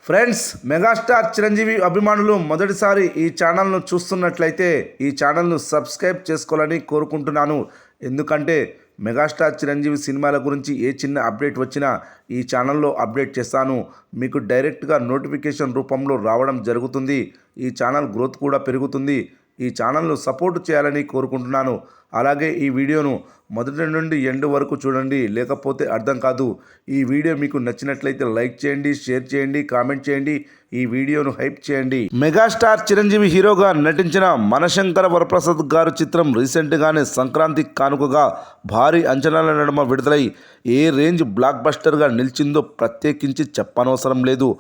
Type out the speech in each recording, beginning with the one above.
Friends, megastar Chiranjeevi అభిమానులు మొదటిసారి ఈ ఛానల్ను చూస్తున్నట్లయితే ఈ ఛానల్ను సబ్స్క్రైబ్ చేసుకోవాలని కోరుకుంటున్నాను. ఎందుకంటే మెగాస్టార్ చిరంజీవి సినిమాల గురించి ఏ చిన్న అప్డేట్ వచ్చినా ఈ ఛానల్లో అప్డేట్ చేస్తాను. మీకు డైరెక్ట్గా నోటిఫికేషన్ రూపంలో రావడం జరుగుతుంది. ఈ ఛానల్ గ్రోత్ కూడా పెరుగుతుంది. ఈ ఛానల్ను సపోర్ట్ చేయాలని కోరుకుంటున్నాను. అలాగే ఈ వీడియోను మొదటి నుండి ఎండ్ వరకు చూడండి, లేకపోతే అర్థం కాదు. ఈ వీడియో మీకు నచ్చినట్లయితే లైక్ చేయండి, షేర్ చేయండి, కామెంట్ చేయండి, ఈ వీడియోను హైప్ చేయండి. మెగాస్టార్ చిరంజీవి హీరోగా నటించిన మనశంకర వరప్రసాద్ గారు చిత్రం రీసెంట్గానే సంక్రాంతి కానుకగా భారీ అంచనాల నడుమ విడుదలై ఏ రేంజ్ బ్లాక్ బస్టర్గా నిలిచిందో ప్రత్యేకించి చెప్పనవసరం లేదు.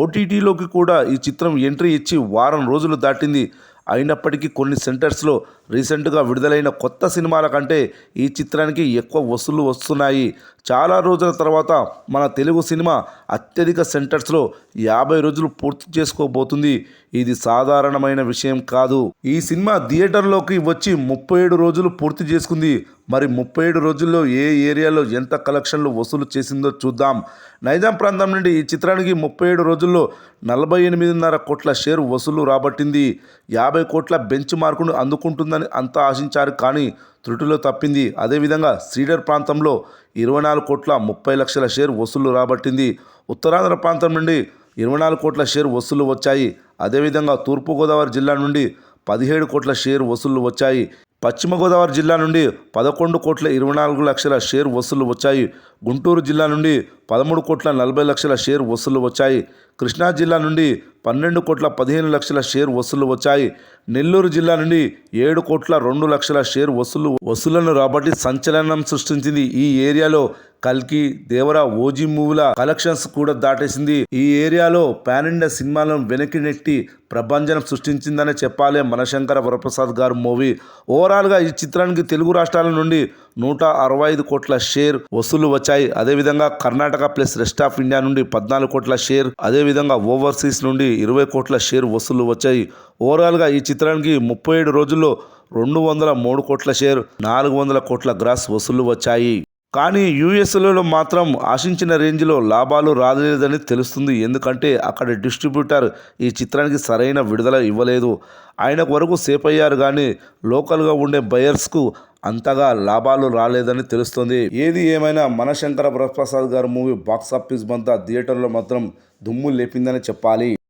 ఓటీటీలోకి కూడా ఈ చిత్రం ఎంట్రీ ఇచ్చి వారం రోజులు దాటింది. అయినప్పటికీ కొన్ని సెంటర్స్లో రీసెంట్గా విడుదలైన కొత్త సినిమాల కంటే ఈ చిత్రానికి ఎక్కువ వసూళ్లు వస్తున్నాయి. చాలా రోజుల తర్వాత మన తెలుగు సినిమా అత్యధిక సెంటర్స్లో 50 రోజులు పూర్తి చేసుకోబోతుంది. ఇది సాధారణమైన విషయం కాదు. ఈ సినిమా థియేటర్లోకి వచ్చి 37 రోజులు పూర్తి చేసుకుంది. మరి 37 రోజుల్లో ఏ ఏరియాలో ఎంత కలెక్షన్లు వసూలు చేసిందో చూద్దాం. నైజాం ప్రాంతం నుండి ఈ చిత్రానికి 37 రోజుల్లో 48.5 కోట్ల షేర్ వసూలు రాబట్టింది. 50 కోట్ల బెంచ్ మార్కును అందుకుంటుందని అంతా ఆశించారు, కానీ త్రుటిలో తప్పింది. అదేవిధంగా సీడర్ ప్రాంతంలో 24 కోట్ల 30 లక్షల షేర్ వసూలు రాబట్టింది. ఉత్తరాంధ్ర ప్రాంతం నుండి 24 కోట్ల షేర్ వసూలు వచ్చాయి. అదేవిధంగా తూర్పుగోదావరి జిల్లా నుండి 17 కోట్ల షేర్ వసూళ్లు వచ్చాయి. పశ్చిమ గోదావరి జిల్లా నుండి 11 కోట్ల 24 లక్షల షేర్ వసూళ్లు వచ్చాయి. గుంటూరు జిల్లా నుండి 13 కోట్ల 40 లక్షల షేర్ వసూళ్లు వచ్చాయి. కృష్ణా జిల్లా నుండి 12 కోట్ల 15 లక్షల షేర్ వసూళ్లు వచ్చాయి. నెల్లూరు జిల్లా నుండి 7 కోట్ల 2 లక్షల షేర్ వసూళ్లను రాబట్టి సంచలనం సృష్టించింది. ఈ ఏరియాలో కల్కి, దేవరా, ఓజీ మూవీల కలెక్షన్స్ కూడా దాటేసింది. ఈ ఏరియాలో పాన్ ఇండియా సినిమాలను వెనక్కి నెట్టి ప్రభంజనం సృష్టించిందనే చెప్పాలి మనశంకర వరప్రసాద్ గారు మూవీ. ఓవరాల్గా ఈ చిత్రానికి తెలుగు రాష్ట్రాల నుండి 165 కోట్ల షేర్ వసూలు వచ్చాయి. అదేవిధంగా Karnataka plus rest of India నుండి 14 కోట్ల షేర్, అదేవిధంగా ఓవర్సీస్ నుండి 20 కోట్ల షేర్ వసూలు వచ్చాయి. ఓవరాల్గా ఈ చిత్రానికి 37 రోజుల్లో 203 కోట్ల షేర్, 400 కోట్ల గ్రాస్ వసూలు వచ్చాయి. కానీ యూఎస్లో మాత్రం ఆశించిన రేంజ్లో లాభాలు రాలేదని తెలుస్తుంది. ఎందుకంటే అక్కడ డిస్ట్రిబ్యూటర్ ఈ చిత్రానికి సరైన విడుదల ఇవ్వలేదు. ఆయనకు వరకు సేఫ్ అయ్యారు, కానీ లోకల్గా ఉండే బయర్స్కు అంతగా లాభాలు రాలేదని తెలుస్తుంది. ఏది ఏమైనా మనశంకర వరప్రసాద్ గారు మూవీ బాక్సాఫీస్ వద్ద థియేటర్లో మాత్రం దుమ్ము లేపిందని చెప్పాలి.